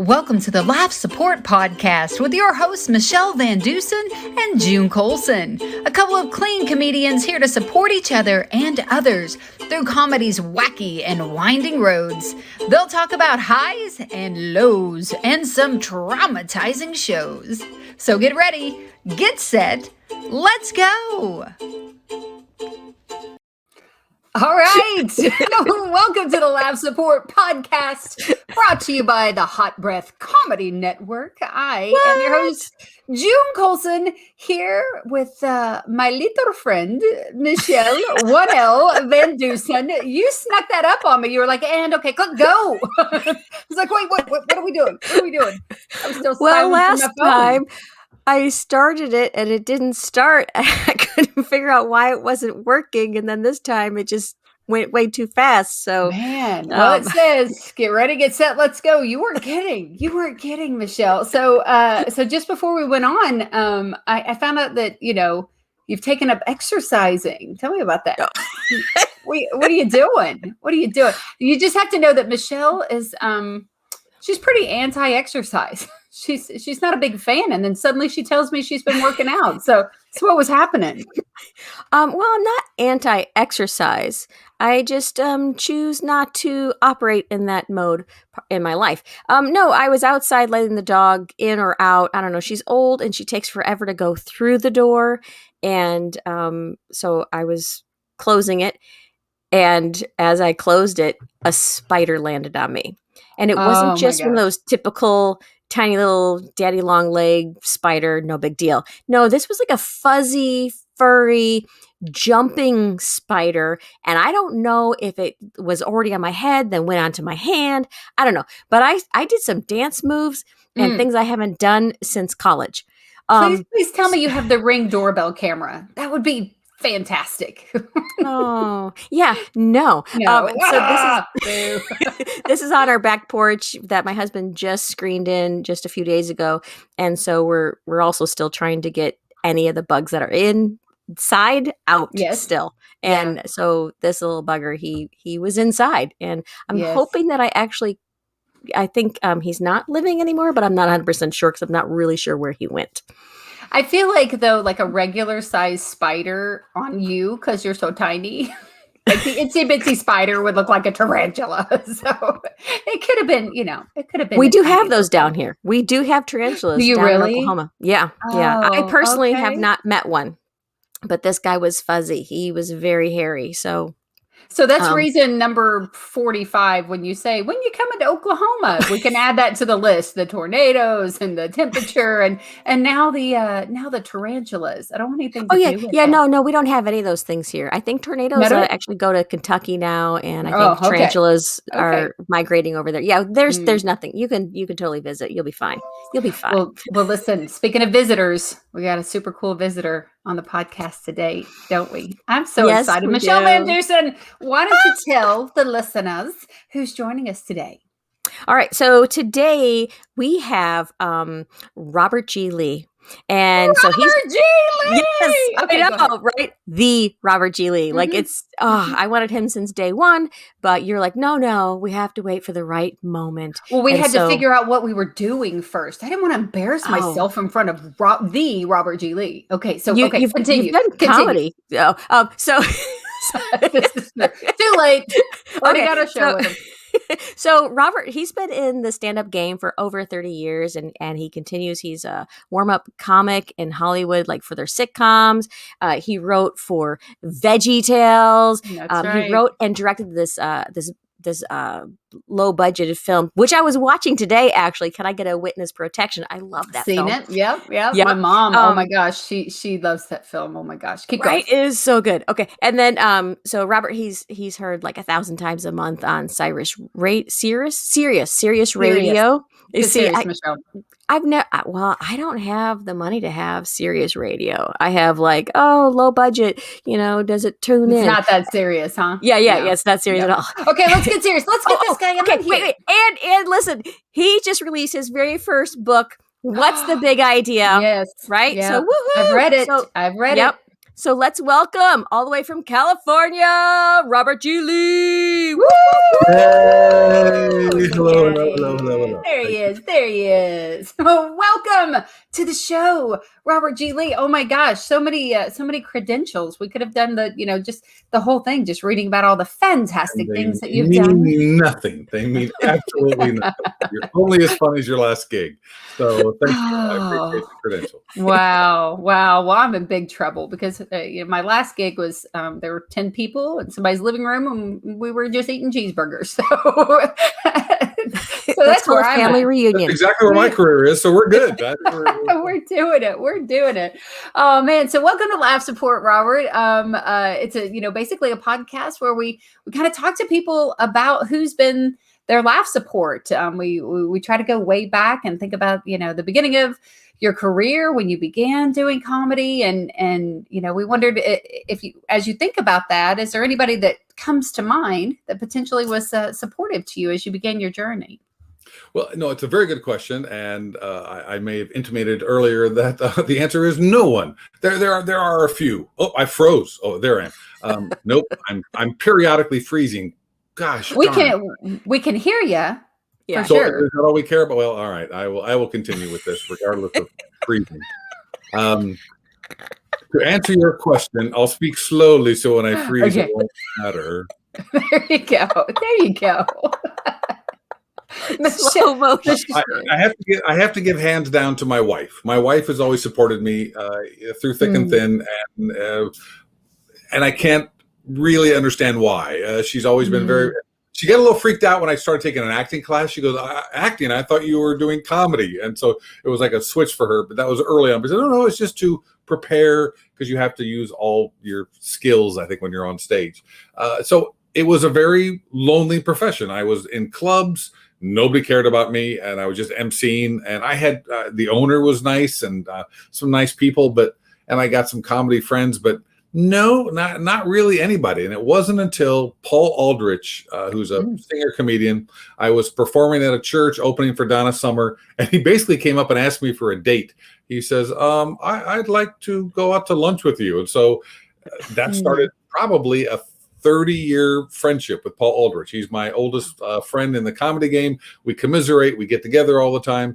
Welcome to the Life Support Podcast with your hosts, Michele VanDusen and June Colson. A couple of clean comedians here to support each other and others through comedy's wacky and winding roads. They'll talk about highs and lows and some traumatizing shows. So get ready, get set, let's go! All right. Welcome to the Life Support Podcast, brought to you by the Hot Breath Comedy Network. I am your host, June Colson, here with my little friend, Michele 1L VanDusen. You snuck that up on me. You were like, and okay, click go. I was like, wait, what are we doing? What are we doing? I'm still well, last time I started it and it didn't start. I couldn't figure out why it wasn't working. And then this time it just went way too fast. So, man, well, it says, get ready, get set, let's go. You weren't kidding. You weren't kidding, Michele. So, so just before we went on, I found out that, you've taken up exercising. Tell me about that. What are you doing? What are you doing? You just have to know that Michele is, she's pretty anti-exercise. She's not a big fan, and then suddenly she tells me she's been working out. So what was happening? Well, I'm not anti-exercise. I just choose not to operate in that mode in my life. No, I was outside letting the dog in or out. I don't know. She's old and she takes forever to go through the door, and so I was closing it. And as I closed it, a spider landed on me, and it wasn't just one of those typical tiny little daddy long leg spider, no big deal. No, this was like a fuzzy, furry, jumping spider. And I don't know if it was already on my head, then went onto my hand. I don't know. But I did some dance moves and things I haven't done since college. Please tell me you have the Ring doorbell camera. That would be fantastic. Oh, yeah. No. So this is on our back porch that my husband just screened in just a few days ago. And so we're also still trying to get any of the bugs that are inside out still. And so this little bugger, he was inside, and I'm hoping that I think he's not living anymore, but I'm not 100% sure because I'm not really sure where he went. I feel like, though, like a regular size spider on you, because you're so tiny, like the itsy bitsy spider would look like a tarantula. So it could have been, it could have been. We do have those down here. We do have tarantulas down in Oklahoma. Yeah. Yeah. I personally have not met one, but this guy was fuzzy. He was very hairy. So that's reason number 45 when you say, when you come into Oklahoma, we can add that to the list, the tornadoes and the temperature and now the tarantulas. I don't want anything to do with that. No, we don't have any of those things here. I think tornadoes actually go to Kentucky now, and I think tarantulas are migrating over there. Yeah, there's nothing. You can totally visit. You'll be fine. You'll be fine. Well, listen, speaking of visitors, we got a super cool visitor on the podcast today, don't we? I'm so excited. Michele VanDusen, why don't you tell the listeners who's joining us today? All right. So today we have Robert G.Lee. And so he's G.Lee! Yes, okay, I know, right? The Robert G.Lee. Like I wanted him since day one, but you're like, no, we have to wait for the right moment. Well, we had to figure out what we were doing first. I didn't want to embarrass myself in front of the Robert G.Lee. Okay, so you've done comedy. So too late. Already got a show with him. So Robert, he's been in the stand-up game for over 30 years and he continues. He's a warm-up comic in Hollywood, like for their sitcoms. He wrote for Veggie Tales. Right. He wrote and directed this low-budgeted film, which I was watching today, actually. Can I get a witness protection? I love that film. Seen it? Yep. My mom, oh my gosh, she loves that film. Oh my gosh. Keep going. It is so good. Okay. And then, so Robert, he's heard like 1,000 times a month on Sirius Radio. You see, I've never. Well, I don't have the money to have Sirius Radio. I have like, low budget. Does it tune in? It's not that serious, huh? Yeah. It's not serious at all. Okay, let's get serious. Let's get this guy. Okay, wait. And listen, he just released his very first book. What's the big idea? Yes. Right. Yep. So woohoo! I've read it. I've read it. So let's welcome all the way from California, Robert G.Lee. Hey, Hello, Look hello, at hello, hello, it. hello. There he Thank is. There he is. Welcome to the show, Robert G.Lee. Oh my gosh, so many credentials. We could have done just the whole thing, just reading about all the fantastic And they things that you've done. mean nothing. They mean absolutely nothing. You're only as fun as your last gig. So thank you. I appreciate the credential. Wow. Well, I'm in big trouble because my last gig was there were 10 people in somebody's living room and we were just eating cheeseburgers. So That's that's where called a I'm family at. reunion. That's exactly where my career is. So we're good. We're doing it. We're doing it. Oh man. So welcome to Laugh Support, Robert. It's basically a podcast where we kind of talk to people about who's been their laugh support. We try to go way back and think about, the beginning of your career when you began doing comedy. And we wondered if you, as you think about that, is there anybody that comes to mind that potentially was supportive to you as you began your journey? Well, no, it's a very good question, and I may have intimated earlier that the answer is no one. There are a few. Oh, I froze. Oh, there I am. Nope, I'm periodically freezing. Gosh, We darn. can hear you Yeah. for So sure. is that all we care about? Well, all right. I will continue with this regardless of freezing. To answer your question, I'll speak slowly so when I freeze Okay. it won't matter. There you go. There you go. Slow motion. I have to give hands down to my wife. My wife has always supported me through thick and thin, and I can't really understand why. She's always been very. She got a little freaked out when I started taking an acting class. She goes, "Acting? I thought you were doing comedy," and so it was like a switch for her. But that was early on. But I said, "No, it's just to prepare because you have to use all your skills. I think when you're on stage." So it was a very lonely profession. I was in clubs. Nobody cared about me, and I was just emceeing. And I had the owner was nice and some nice people, and I got some comedy friends, but no, not really anybody. And it wasn't until Paul Aldrich, who's a singer comedian, I was performing at a church opening for Donna Summer, and he basically came up and asked me for a date. He says, I'd like to go out to lunch with you. And so that started probably a 30-year friendship with Paul Aldrich. He's my oldest friend in the comedy game. We commiserate. We get together all the time.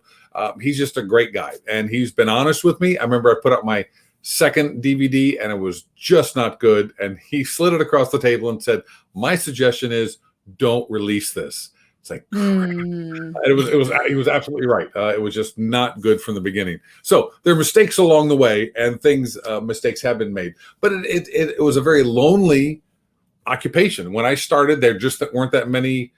He's just a great guy. And he's been honest with me. I remember I put up my second DVD and it was just not good. And he slid it across the table and said, my suggestion is don't release this. It's like, he was absolutely right. It was just not good from the beginning. So there are mistakes along the way and mistakes have been made. But it was a very lonely occupation. When I started, there just weren't that many.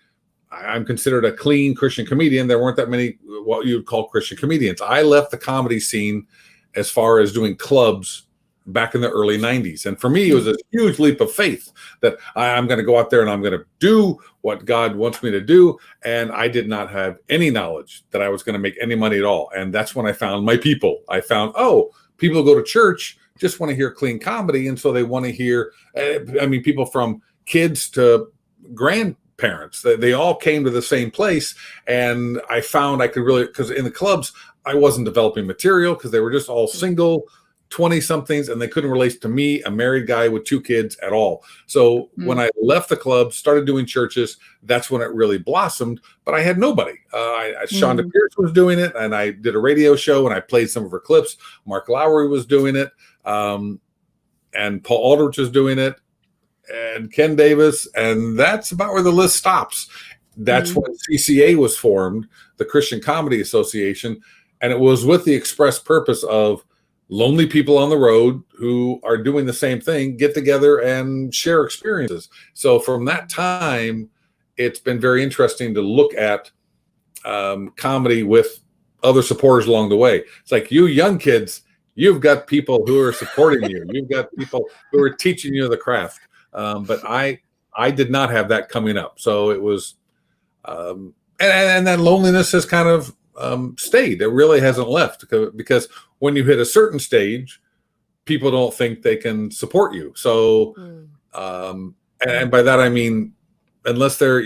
I'm considered a clean Christian comedian. There weren't that many what you would call Christian comedians. I left the comedy scene as far as doing clubs back in the early 90s. And for me, it was a huge leap of faith that I'm going to go out there and I'm going to do what God wants me to do. And I did not have any knowledge that I was going to make any money at all. And that's when I found my people. I found, people who go to church just want to hear clean comedy. And so they want to hear, people from kids to grandparents, they all came to the same place. And I found I could really, because in the clubs, I wasn't developing material because they were just all single 20-somethings and they couldn't relate to me, a married guy with 2 kids at all. So when I left the club, started doing churches, that's when it really blossomed. But I had nobody. Shonda Pierce was doing it, and I did a radio show and I played some of her clips. Mark Lowry was doing it, and Paul Aldrich was doing it, and Ken Davis, and that's about where the list stops. That's when CCA was formed, the Christian Comedy Association, and it was with the express purpose of lonely people on the road who are doing the same thing, get together and share experiences. So from that time, it's been very interesting to look at comedy with other supporters along the way. It's like, you young kids, you've got people who are supporting you. You've got people who are teaching you the craft. But I did not have that coming up. So it was, and that loneliness has kind of stayed. It really hasn't left because when you hit a certain stage, people don't think they can support you. So, and by that I mean, unless they're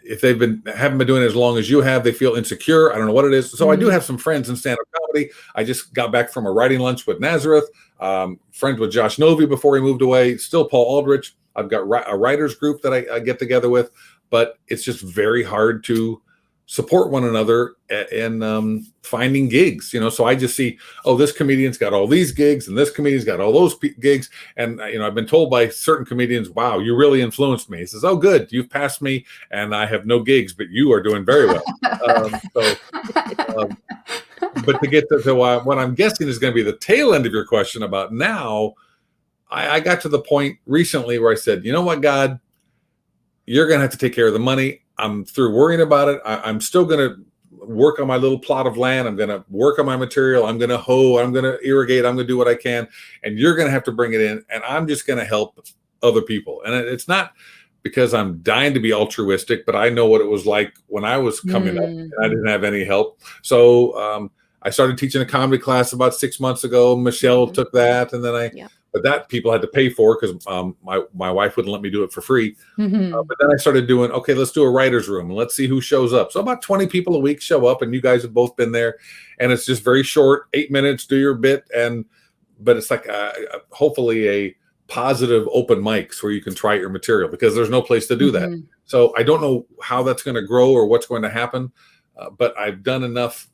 if haven't been doing it as long as you have, they feel insecure. I don't know what it is. So I do have some friends in stand-up comedy. I just got back from a writing lunch with Nazareth. Friends with Josh Novi before he moved away. Still Paul Aldrich. I've got a writers group that I get together with. but it's just very hard to support one another in finding gigs, so I just see, oh, this comedian's got all these gigs and this comedian's got all those gigs, and I've been told by certain comedians, wow, you really influenced me. He says, oh, good, you've passed me and I have no gigs, but you are doing very well. But to get to what I'm guessing is going to be the tail end of your question about now, I got to the point recently where I said, you know what, God, you're going to have to take care of the money. I'm through worrying about it. I'm still going to work on my little plot of land. I'm going to work on my material. I'm going to hoe. I'm going to irrigate. I'm going to do what I can. And you're going to have to bring it in. And I'm just going to help other people. And it's not because I'm dying to be altruistic, but I know what it was like when I was coming up and I didn't have any help. So I started teaching a comedy class about 6 months ago. Michele took that. And then but that people had to pay for because my wife wouldn't let me do it for free. But then I started doing, okay, let's do a writer's room and let's see who shows up. So about 20 people a week show up, and you guys have both been there. And it's just very short, 8 minutes, do your bit. But it's like hopefully a positive open mics where you can try your material, because there's no place to do that. So I don't know how that's going to grow or what's going to happen. But I've done enough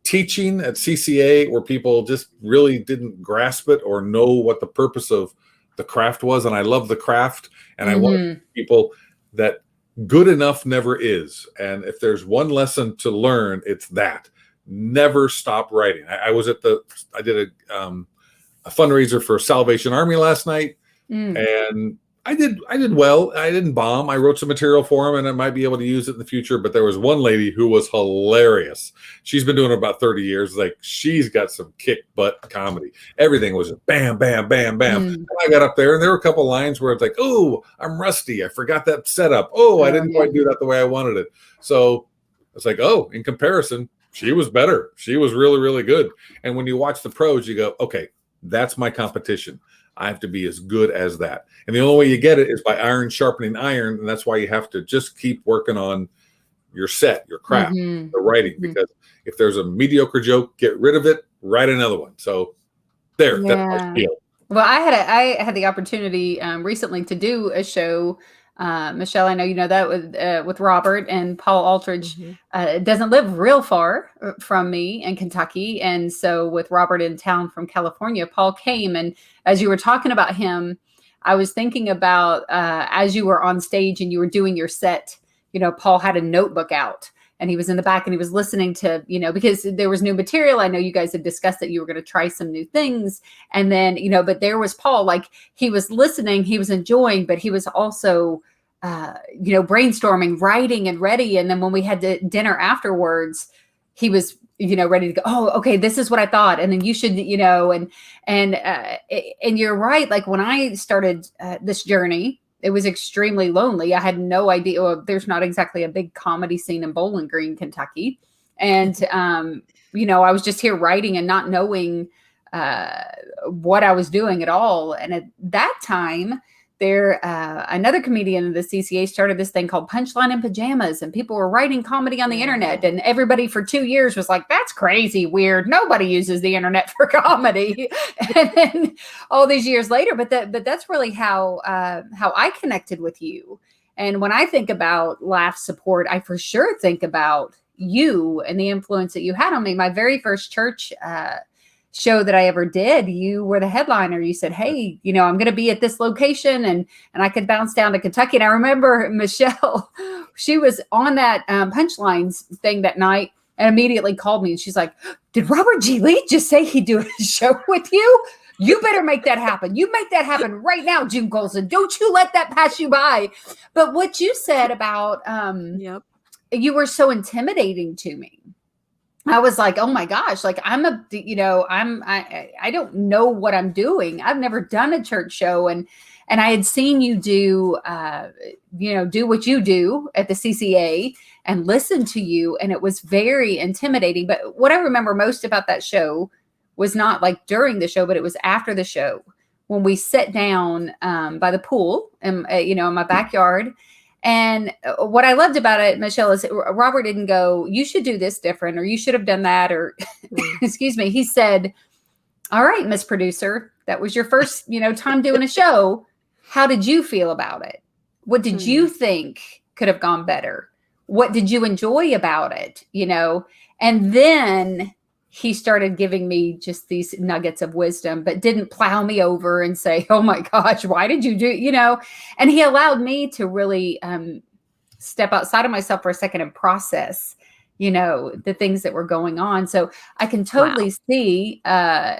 teaching at CCA where people just really didn't grasp it or know what the purpose of the craft was. And I love the craft, and I want people that good enough never is. And if there's one lesson to learn, it's that never stop writing. I did a fundraiser for Salvation Army last night, and I did well. I didn't bomb. I wrote some material for him, and I might be able to use it in the future. But there was one lady who was hilarious. She's been doing it about 30 years. Like, she's got some kick butt comedy. Everything was bam, bam, bam, bam. And I got up there, and there were a couple lines where it's like, oh, I'm rusty. I forgot that setup. Oh, I didn't quite do that the way I wanted it. So it's like, oh, in comparison, she was better. She was really, really good. And when you watch the pros, you go, okay, that's my competition. I have to be as good as that. And the only way you get it is by iron sharpening iron. And that's why you have to just keep working on your set, your craft, the writing. Because if there's a mediocre joke, get rid of it, write another one. So that's my deal. Well, I had the opportunity recently to do a show. Michele, I know you know that with Robert and Paul Aldridge. Doesn't live real far from me in Kentucky, and so with Robert in town from California, Paul came, and as you were talking about him, I was thinking about as you were on stage and you were doing your set, Paul had a notebook out. And he was in the back and he was listening to, because there was new material. I know you guys had discussed that you were going to try some new things. And then, but there was Paul, like, he was listening, he was enjoying, but he was also, brainstorming, writing and ready. And then when we had dinner afterwards, he was, ready to go, oh, okay, this is what I thought. And then you should, and you're right. Like, when I started this journey, it was extremely lonely. I had no idea. Well, there's not exactly a big comedy scene in Bowling Green, Kentucky. And, I was just here writing and not knowing what I was doing at all. And at that time, another comedian in the CCA started this thing called Punchline in Pajamas, and people were writing comedy on the internet, and everybody for 2 years was like, that's crazy, weird. Nobody uses the internet for comedy. And then all these years later, but that's really how I connected with you. And when I think about Laugh Support, I for sure think about you and the influence that you had on me. My very first church show that I ever did, you were the headliner. You said, hey, I'm going to be at this location, and I could bounce down to Kentucky. And I remember Michele, she was on that Punchlines thing that night and immediately called me. And she's like, did Robert G.Lee just say he'd do a show with you? You better make that happen. You make that happen right now, Jim Colson. Don't you let that pass you by. But what you said about, you were so intimidating to me. I was like, oh my gosh, like I don't know what I'm doing. I've never done a church show. And I had seen you do what you do at the CCA and listen to you. And it was very intimidating. But what I remember most about that show was not like during the show, but it was after the show when we sat down by the pool in my backyard. And what I loved about it, Michele, is Robert didn't go, you should do this different, or you should have done that, or excuse me. He said, all right, Miss Producer, that was your first, time doing a show. How did you feel about it? What did you think could have gone better? What did you enjoy about it? And then he started giving me just these nuggets of wisdom, but didn't plow me over and say, oh my gosh, why did you do, and he allowed me to really step outside of myself for a second and process, the things that were going on. So I can totally see, how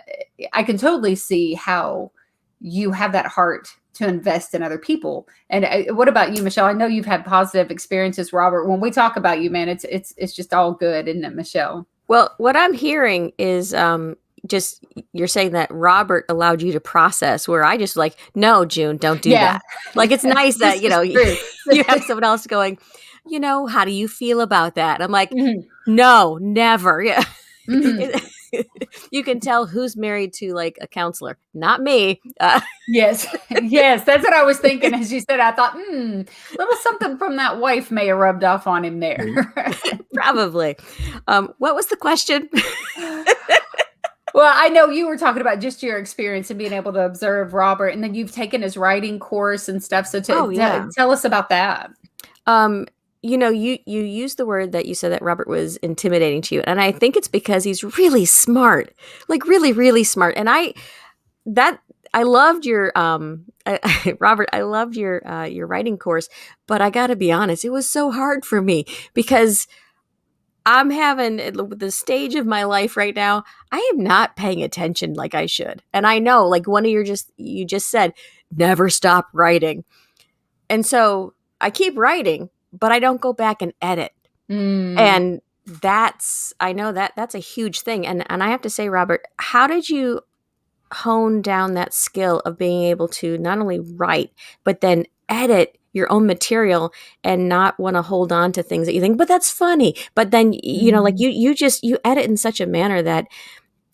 you have that heart to invest in other people. And what about you, Michele? I know you've had positive experiences, Robert. When we talk about you, man, it's just all good, isn't it, Michele? Well, what I'm hearing is just you're saying that Robert allowed you to process, where I just like, no, June, don't do that. Like, it's nice that, you have someone else going, how do you feel about that? I'm like, no, never. Yeah. You can tell who's married to like a counselor, not me. Yes. That's what I was thinking. As you said, I thought, little something from that wife may have rubbed off on him there. Probably. What was the question? Well, I know you were talking about just your experience and being able to observe Robert, and then you've taken his writing course and stuff. So tell us about that. You used the word that you said that Robert was intimidating to you. And I think it's because he's really smart, like really, really smart. And I loved your, Robert, I loved your writing course, but I gotta be honest, it was so hard for me because I'm having the stage of my life right now. I am not paying attention like I should. And I know, like you just said, never stop writing. And so I keep writing, but I don't go back and edit. And I know that's a huge thing. And I have to say, Robert, how did you hone down that skill of being able to not only write, but then edit your own material and not want to hold on to things that you think, but that's funny. But then, like you edit in such a manner that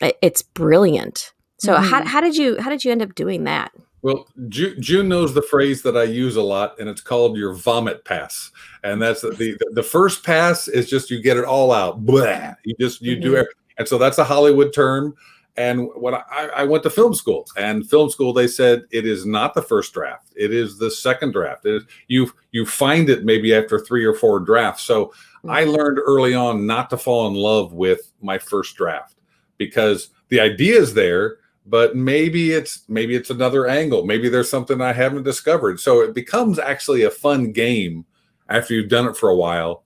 it's brilliant. So how did you end up doing that? Well, June knows the phrase that I use a lot, and it's called your vomit pass. And that's the first pass is just you get it all out. Blah. You do it. And so that's a Hollywood term. And when I went to film school, they said it is not the first draft. It is the second draft. You find it maybe after 3 or 4 drafts. So I learned early on not to fall in love with my first draft because the idea is there, but maybe it's another angle. Maybe there's something I haven't discovered. So it becomes actually a fun game after you've done it for a while,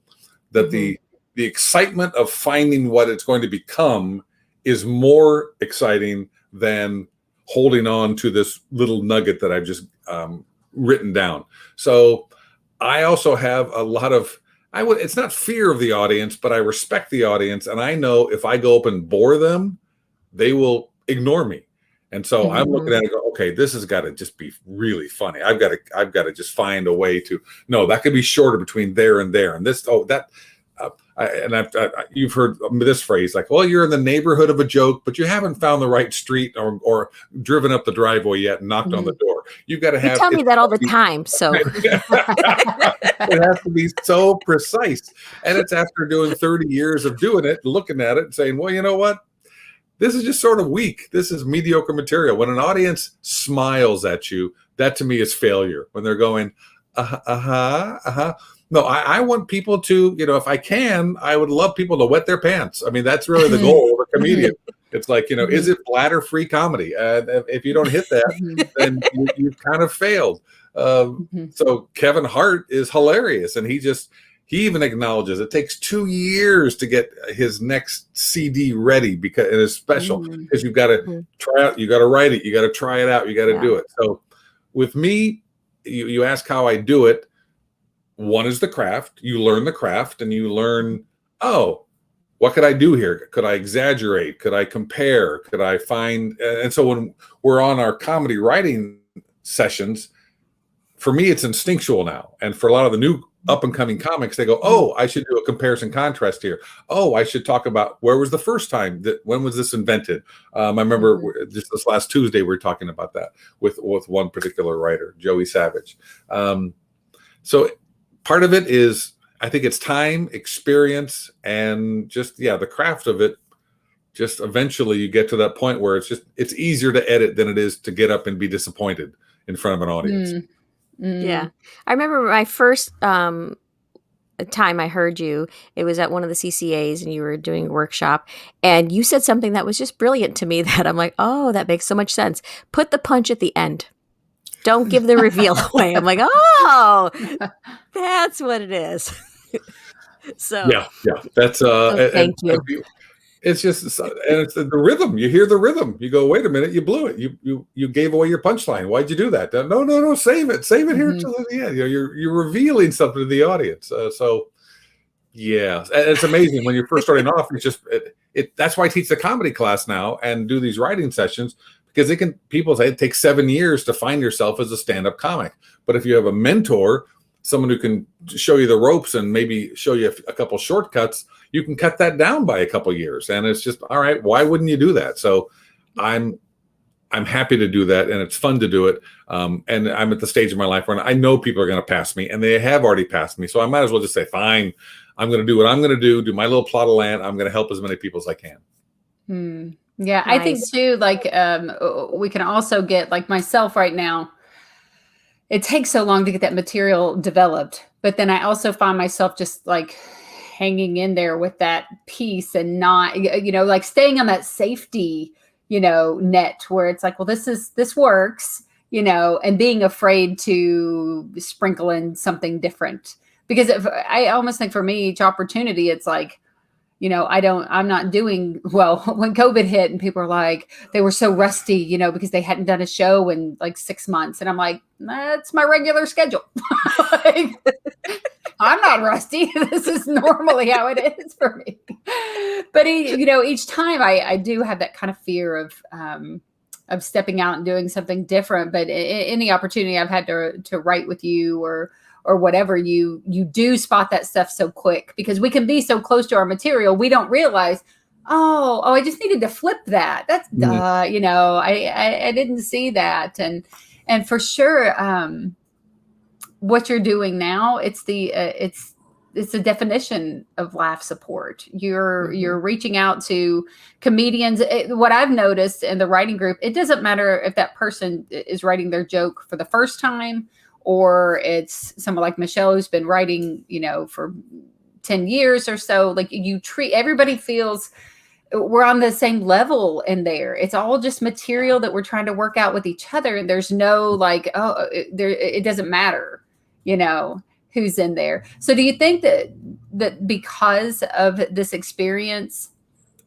that the excitement of finding what it's going to become is more exciting than holding on to this little nugget that I've just written down. So I also have a lot of, it's not fear of the audience, but I respect the audience. And I know if I go up and bore them, they will ignore me. And so I'm looking at it and go, okay, this has got to just be really funny. I've got to just find a way to, no, that could be shorter between there and there. And this, you've heard this phrase like, well, you're in the neighborhood of a joke, but you haven't found the right street or driven up the driveway yet and knocked on the door. You've got to have. You tell me that all the time. So it has to be so precise. And it's after doing 30 years of doing it, looking at it and saying, well, you know what? This is just sort of weak. This is mediocre material. When an audience smiles at you, that to me is failure. When they're going, No, I want people to, if I can, I would love people to wet their pants. I mean, that's really the goal of a comedian. It's like, is it bladder-free comedy? If you don't hit that, then you've kind of failed. So Kevin Hart is hilarious. And he even acknowledges it takes 2 years to get his next CD ready because it is special because you've got to try out, you got to write it, you got to try it out, you got to do it. So with me, you ask how I do it. One is the craft. You learn the craft and you learn, what could I do here? Could I exaggerate? Could I compare? Could I find? And so when we're on our comedy writing sessions, for me, it's instinctual now. And for a lot of the new up and coming comics, they go, I should do a comparison contrast here. I should talk about where was the first time when was this invented? I remember just this last Tuesday, we were talking about that with one particular writer, Joey Savage. So part of it is, I think it's time, experience, and just, the craft of it. Just eventually you get to that point where it's easier to edit than it is to get up and be disappointed in front of an audience. Yeah. I remember my first time I heard you, it was at one of the CCAs and you were doing a workshop and you said something that was just brilliant to me that I'm like, oh, that makes so much sense. Put the punch at the end. Don't give the reveal away. I'm like, oh, that's what it is. So yeah, that's thank you. it's just, and it's the rhythm. You hear the rhythm. You go, wait a minute, you blew it. You gave away your punchline. Why'd you do that? No, save it here till the end. You're revealing something to the audience. So yeah, and it's amazing when you're first starting off. It's just that's why I teach the comedy class now and do these writing sessions, because people say it takes 7 years to find yourself as a stand-up comic. But if you have a mentor, someone who can show you the ropes and maybe show you a couple shortcuts, you can cut that down by a couple years. And it's just, all right, why wouldn't you do that? So I'm happy to do that, and it's fun to do it. And I'm at the stage of my life where I know people are going to pass me, and they have already passed me. So I might as well just say, fine, I'm going to do what I'm going to do my little plot of land. I'm going to help as many people as I can. Yeah, nice. I think too, like we can also get, like myself right now, it takes so long to get that material developed. But then I also find myself just like hanging in there with that piece and not, like staying on that safety, net where it's like, well, this works, and being afraid to sprinkle in something different. Because I almost think for me, each opportunity, it's like, I'm not doing well. When COVID hit and people are like, they were so rusty, because they hadn't done a show in like 6 months. And I'm like, that's my regular schedule. Like, I'm not rusty. This is normally how it is for me. But, each time I do have that kind of fear of stepping out and doing something different. But any opportunity I've had to write with you or whatever, you do spot that stuff so quick, because we can be so close to our material. We don't realize, oh, I just needed to flip that. That's I didn't see that. And for sure, what you're doing now, it's the definition of laugh support. You're reaching out to comedians. What I've noticed in the writing group, it doesn't matter if that person is writing their joke for the first time, or it's someone like Michele who's been writing, for 10 years or so. Like, everybody feels we're on the same level in there. It's all just material that we're trying to work out with each other. And there's no like, it doesn't matter, who's in there. So do you think that because of this experience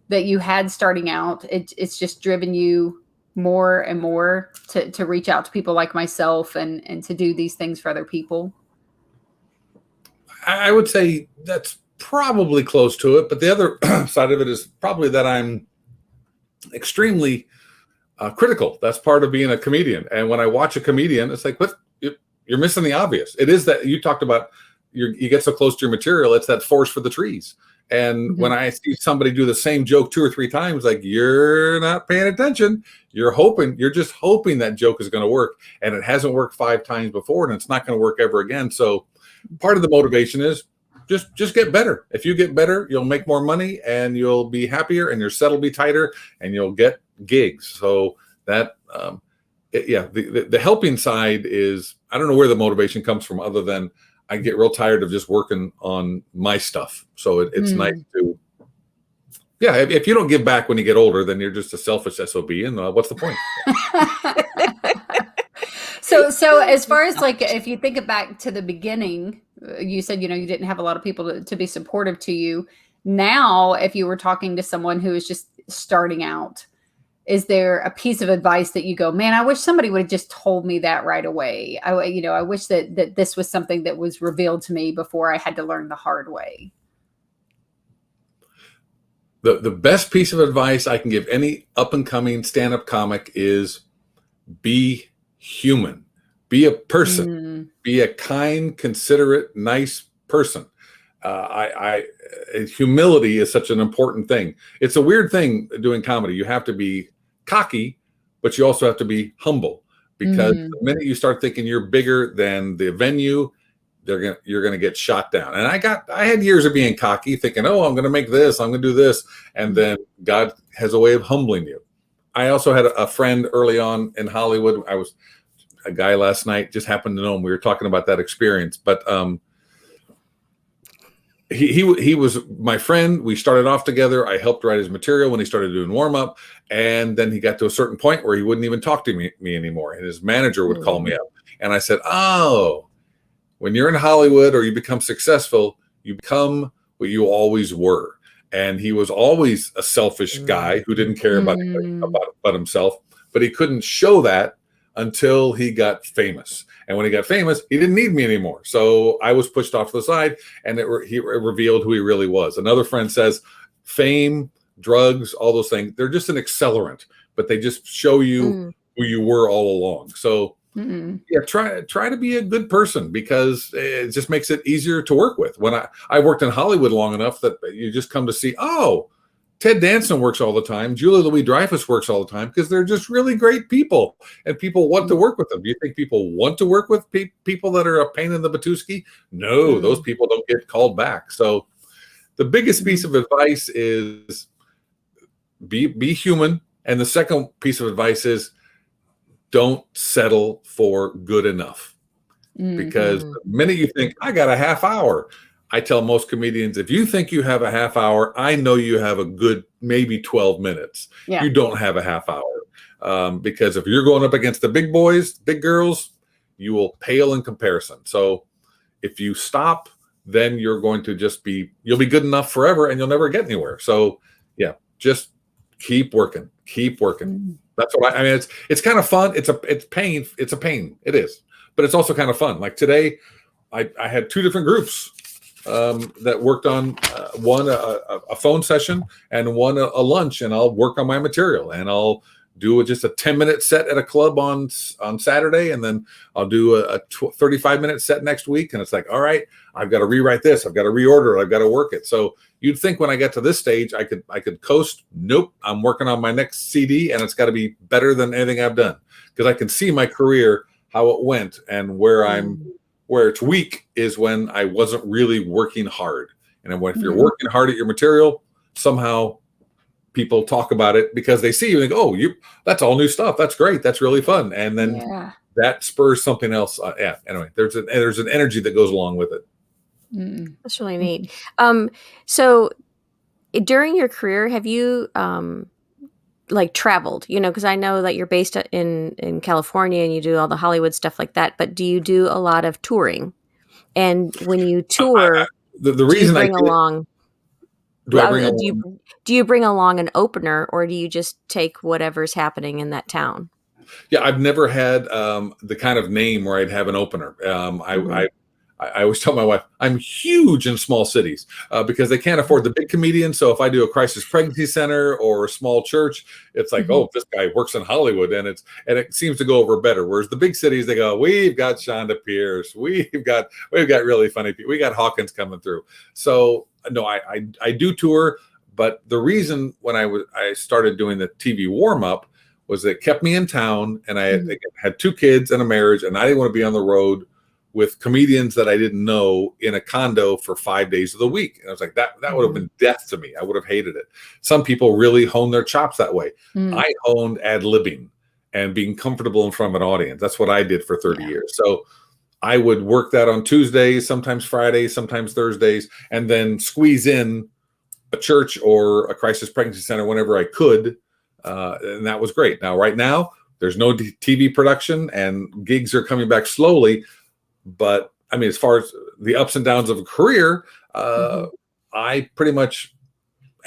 that you had starting out, it's just driven you more and more to reach out to people like myself and to do these things for other people? I would say that's probably close to it, but the other side of it is probably that I'm extremely critical. That's part of being a comedian. And when I watch a comedian, it's like, what? You're missing the obvious. It is that you talked about, you get so close to your material, it's that forest for the trees. And when I see somebody do the same joke 2 or 3 times, like, you're not paying attention. You're just hoping that joke is going to work. And it hasn't worked 5 times before, and it's not going to work ever again. So part of the motivation is just get better. If you get better, you'll make more money, and you'll be happier, and your set will be tighter, and you'll get gigs. So that, the helping side is, I don't know where the motivation comes from, other than I get real tired of just working on my stuff. So it's nice to, if you don't give back when you get older, then you're just a selfish SOB, and what's the point? So as far as like, if you think back to the beginning, you said, you didn't have a lot of people to be supportive to you. Now, if you were talking to someone who is just starting out, is there a piece of advice that you go, man, I wish somebody would have just told me that right away. I wish that this was something that was revealed to me before I had to learn the hard way. The best piece of advice I can give any up and coming stand-up comic is be human, be a person, be a kind, considerate, nice person. Humility is such an important thing. It's a weird thing doing comedy. You have to be cocky, but you also have to be humble, because the minute you start thinking you're bigger than the venue, you're gonna get shot down. And I had years of being cocky, thinking, oh, I'm gonna make this, I'm gonna do this, and then God has a way of humbling you. I also had a friend early on in Hollywood. I was a guy last night, just happened to know him. We were talking about that experience, but he was my friend. We started off together. I helped write his material when he started doing warm up, and then he got to a certain point where he wouldn't even talk to me anymore. And his manager would call me up, and I said, "Oh, when you're in Hollywood or you become successful, you become what you always were." And he was always a selfish guy who didn't care about anybody but himself, but he couldn't show that until he got famous. And when he got famous, he didn't need me anymore. So I was pushed off to the side, and it revealed who he really was. Another friend says, fame, drugs, all those things, they're just an accelerant, but they just show you who you were all along. So yeah, try to be a good person, because it just makes it easier to work with. When I worked in Hollywood long enough that you just come to see, oh, Ted Danson works all the time. Julia Louis-Dreyfus works all the time, because they're just really great people, and people want to work with them. Do you think people want to work with people that are a pain in the Batuski? No, those people don't get called back. So the biggest piece of advice is be human. And the second piece of advice is don't settle for good enough. Because the minute you think, I got a half hour, I tell most comedians, if you think you have a half hour, I know you have a good maybe 12 minutes. Yeah. You don't have a half hour. Because if you're going up against the big boys, big girls, you will pale in comparison. So if you stop, then you're going to you'll be good enough forever, and you'll never get anywhere. So yeah, just keep working. That's what I mean. It's kind of fun. It's pain. It's a pain. It is, but it's also kind of fun. Like today, I had two different groups that worked on one a phone session and one a lunch, and I'll work on my material, and I'll do just a 10-minute set at a club on Saturday, and then I'll do a 35-minute set next week. And it's like, all right, I've got to rewrite this, I've got to reorder it, I've got to work it. So you'd think when I get to this stage, I could coast. Nope, I'm working on my next CD, and it's got to be better than anything I've done, because I can see my career, how it went, and where it's weak is when I wasn't really working hard. And if you're working hard at your material, somehow people talk about it because they see you and they go, oh, that's all new stuff. That's great. That's really fun. And then that spurs something else. Anyway, there's an energy that goes along with it. That's really neat. So during your career, have you like traveled, because I know that you're based in California and you do all the Hollywood stuff like that, but do you do a lot of touring? And when you tour, the reason do you bring along an opener, or do you just take whatever's happening in that town? Yeah, I've never had the kind of name where I'd have an opener. I always tell my wife, I'm huge in small cities because they can't afford the big comedians. So if I do a crisis pregnancy center or a small church, it's like, oh, this guy works in Hollywood, and it seems to go over better. Whereas the big cities, they go, we've got Shonda Pierce, we've got really funny people, we got Hawkins coming through. So no, I do tour, but the reason when I started doing the TV warm up was that it kept me in town, and I had two kids and a marriage, and I didn't want to be on the road with comedians that I didn't know in a condo for 5 days of the week. And I was like, that would have been death to me. I would have hated it. Some people really hone their chops that way. I honed ad-libbing and being comfortable in front of an audience. That's what I did for 30 years. So I would work that on Tuesdays, sometimes Fridays, sometimes Thursdays, and then squeeze in a church or a crisis pregnancy center whenever I could. And that was great. Now, right now, there's no TV production, and gigs are coming back slowly. But I mean, as far as the ups and downs of a career, I pretty much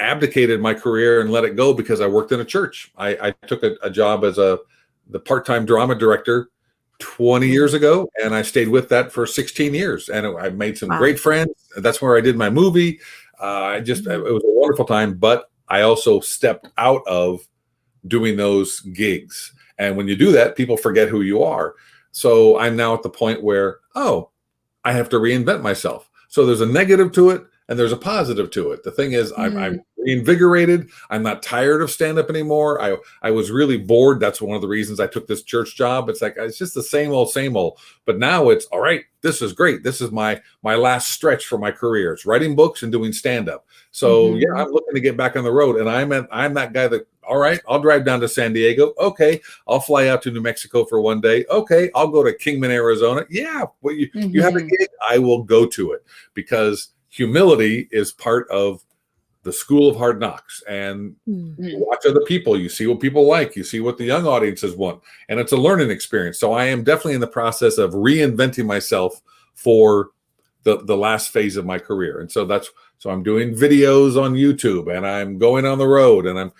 abdicated my career and let it go because I worked in a church. I took a job as the part-time drama director 20 years ago, and I stayed with that for 16 years. And I made some great friends. That's where I did my movie. It was a wonderful time, but I also stepped out of doing those gigs. And when you do that, people forget who you are. So I'm now at the point where, I have to reinvent myself. So there's a negative to it and there's a positive to it. The thing is, I'm reinvigorated. I'm not tired of stand-up anymore. I was really bored. That's one of the reasons I took this church job. It's like, it's just the same old. But now it's, all right, this is great. This is my last stretch for my career. It's writing books and doing stand-up. So yeah, I'm looking to get back on the road. And I'm that guy that, all right, I'll drive down to San Diego. Okay, I'll fly out to New Mexico for one day. Okay, I'll go to Kingman, Arizona. Yeah, well, you have a gig, I will go to it, because humility is part of the school of hard knocks, and you watch other people, you see what people like, you see what the young audiences want, and it's a learning experience. So I am definitely in the process of reinventing myself for the last phase of my career. And so I'm doing videos on YouTube, and I'm going on the road, and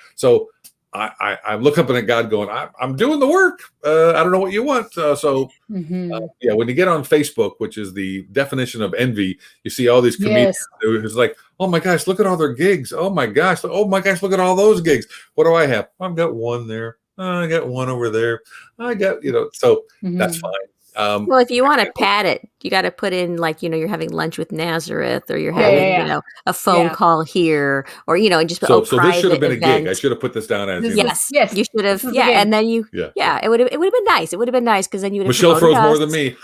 I look up at God going, I'm doing the work. I don't know what you want. When you get on Facebook, which is the definition of envy, you see all these comedians who's like, oh my gosh, look at all their gigs. Oh my gosh, look at all those gigs. What do I have? I've got one there. I got one over there. I got, so that's fine. Well, if you want to pad it, you got to put in you're having lunch with Nazareth, or you're having, a phone call here, or, and just so this should have been a gig. I should have put this down as yes, you should have. Yeah. And then it would have been nice. It would have been nice because then you would have Michele throws more than me.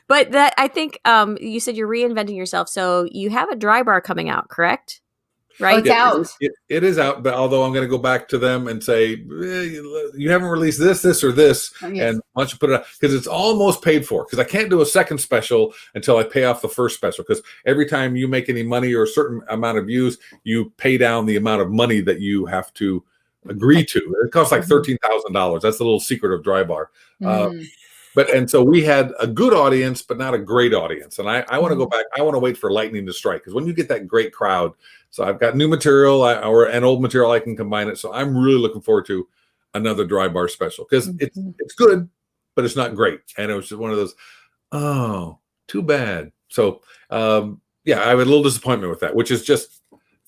But that, I think, you said you're reinventing yourself. So you have a dry bar coming out, correct? Right. It's out. It is out, but although I'm going to go back to them and say, you haven't released this, or this, and why don't you put it out? Because it's almost paid for. Because I can't do a second special until I pay off the first special. Because every time you make any money or a certain amount of views, you pay down the amount of money that you have to agree to. It costs like $13,000. That's the little secret of Dry Bar. And so we had a good audience, but not a great audience. And I want to go back. I want to wait for lightning to strike, because when you get that great crowd, so I've got new material and old material, I can combine it. So I'm really looking forward to another Dry Bar special, because it's good, but it's not great. And it was just one of those, oh, too bad. So I have a little disappointment with that, which is just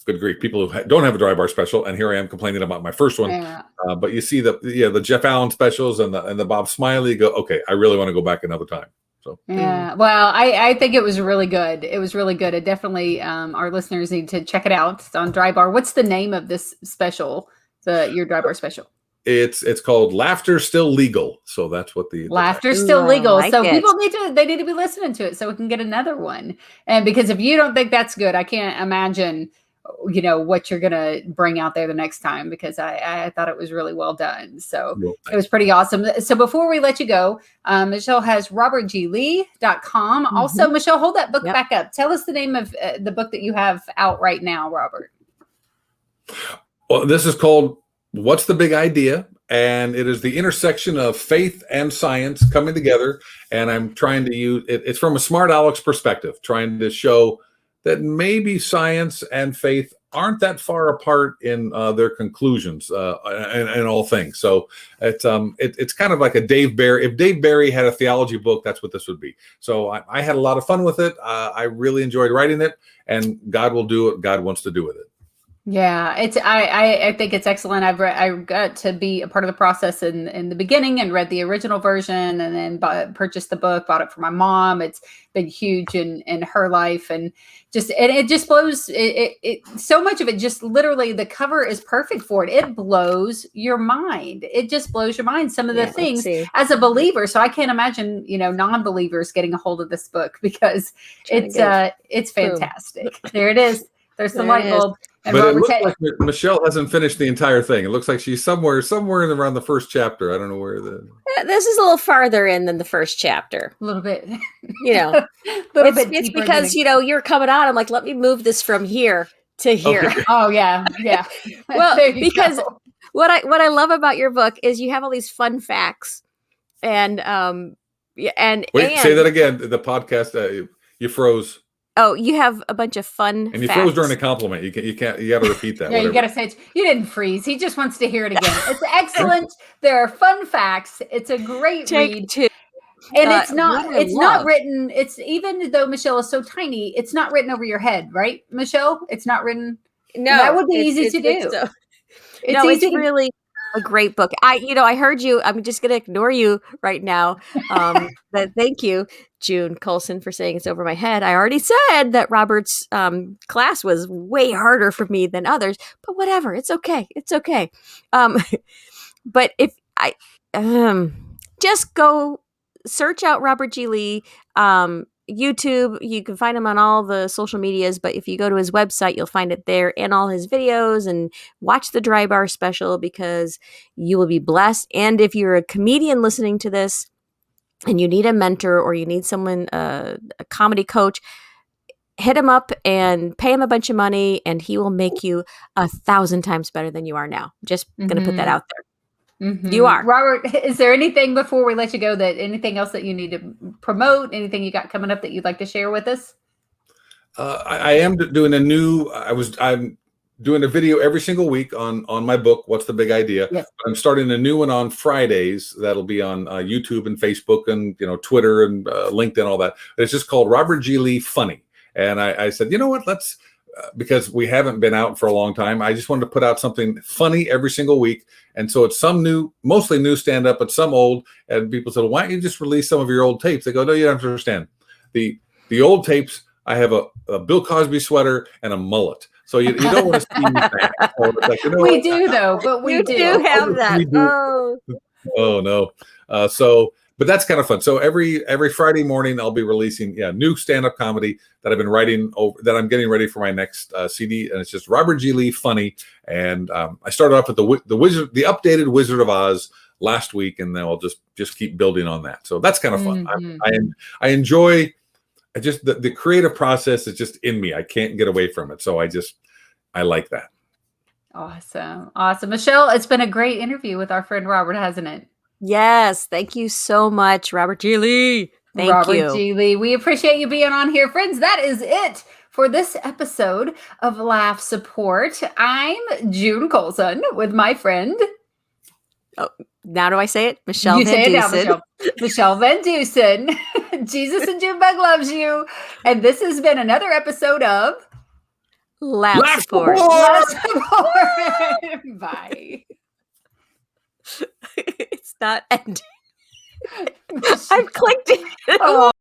good grief. People who don't have a Dry Bar special, and here I am complaining about my first one. Yeah. But you see the Jeff Allen specials and the Bob Smiley, go, okay, I really want to go back another time. So well, I think it was really good. It was really good. It definitely our listeners need to check it out. It's on Dry Bar. What's the name of this special? Your Dry Bar special? It's called Laughter Still Legal. So that's what the Laughter Still Legal. So people need to be listening to it so we can get another one. And because if you don't think that's good, I can't imagine what you're gonna bring out there the next time, because I thought it was really well done. So it was pretty awesome. So before we let you go, Michele has robertglee.com. Also, Michele, hold that book back up. Tell us the name of the book that you have out right now, Robert. Well, this is called What's the Big Idea? And it is the intersection of faith and science coming together. And I'm trying to use it's from a smart Alex perspective, trying to show that maybe science and faith aren't that far apart in their conclusions and all things. So it's kind of like a Dave Barry. If Dave Barry had a theology book, that's what this would be. So I had a lot of fun with it. I really enjoyed writing it, and God will do what God wants to do with it. Yeah, I think it's excellent. I got to be a part of the process in the beginning and read the original version, and then purchased the book, bought it for my mom. It's been huge in her life, and it just blows it so much of it. Just literally, the cover is perfect for it. It blows your mind. It just blows your mind. Some of the things as a believer. So I can't imagine non-believers getting a hold of this book, because it's fantastic. There it is. There's the light bulb. But it looks like Michele hasn't finished the entire thing. It looks like she's somewhere in around the first chapter. I don't know where this is a little farther in than the first chapter. A little bit. It's because, you're coming out. I'm like, let me move this from here to here. Okay. Oh, yeah. Yeah. Well, because what I love about your book is you have all these fun facts. And wait, say that again. The podcast, you froze. Oh, you have a bunch of fun and you facts. froze during a compliment. You got to repeat that. Yeah, you got to say it. You didn't freeze. He just wants to hear it again. It's excellent. There are fun facts. It's a great read. And it's not written. It's, even though Michele is so tiny, it's not written over your head, right, Michele? It's not written. No, that would be easy to do. It's really a great book. I heard you. I'm just going to ignore you right now. But thank you, June Colson, for saying it's over my head. I already said that Robert's class was way harder for me than others, but whatever. It's okay. It's okay. But if I just go search out Robert G.Lee, YouTube, you can find him on all the social medias, but if you go to his website, you'll find it there and all his videos, and watch the Dry Bar special, because you will be blessed. And if you're a comedian listening to this, and you need a mentor or you need someone, a comedy coach, hit him up and pay him a bunch of money, and he will make you 1,000 times better than you are now. Just going to put that out there. You are. Robert, is there anything before we let you go anything else that you need to promote? Anything you got coming up that you'd like to share with us? I am doing I'm doing a video every single week on my book, What's the Big Idea? Yes. I'm starting a new one on Fridays. That'll be on YouTube and Facebook and Twitter and LinkedIn, all that. It's just called Robert G.Lee Funny. And I said, you know what, let's because we haven't been out for a long time. I just wanted to put out something funny every single week. And so it's some new, mostly new stand-up, but some old. And people said, well, why don't you just release some of your old tapes? They go, no, you don't have to understand. The old tapes, I have a Bill Cosby sweater and a mullet. So you don't want to see me back. So like, we do, though, but we do have that. Oh, no. But that's kind of fun. So every Friday morning, I'll be releasing new stand-up comedy that I've been writing over, that I'm getting ready for my next CD, and it's just Robert G.Lee Funny. And I started off with the updated Wizard of Oz last week, and then I'll just keep building on that. So that's kind of fun. I enjoy just the creative process is just in me. I can't get away from it. So I like that. Awesome, Michele. It's been a great interview with our friend Robert, hasn't it? Yes, thank you so much, Robert G.Lee. Thank you. Robert G.Lee. We appreciate you being on here, friends. That is it for this episode of Laugh Support. I'm June Colson with my friend. Oh, now do I say it? Michele VanDusen. You say it now, Michele. Michele VanDusen. Jesus and June Bug loves you. And this has been another episode of Laugh Support. Laugh Support. Bye. It's not ending. I've clicked it.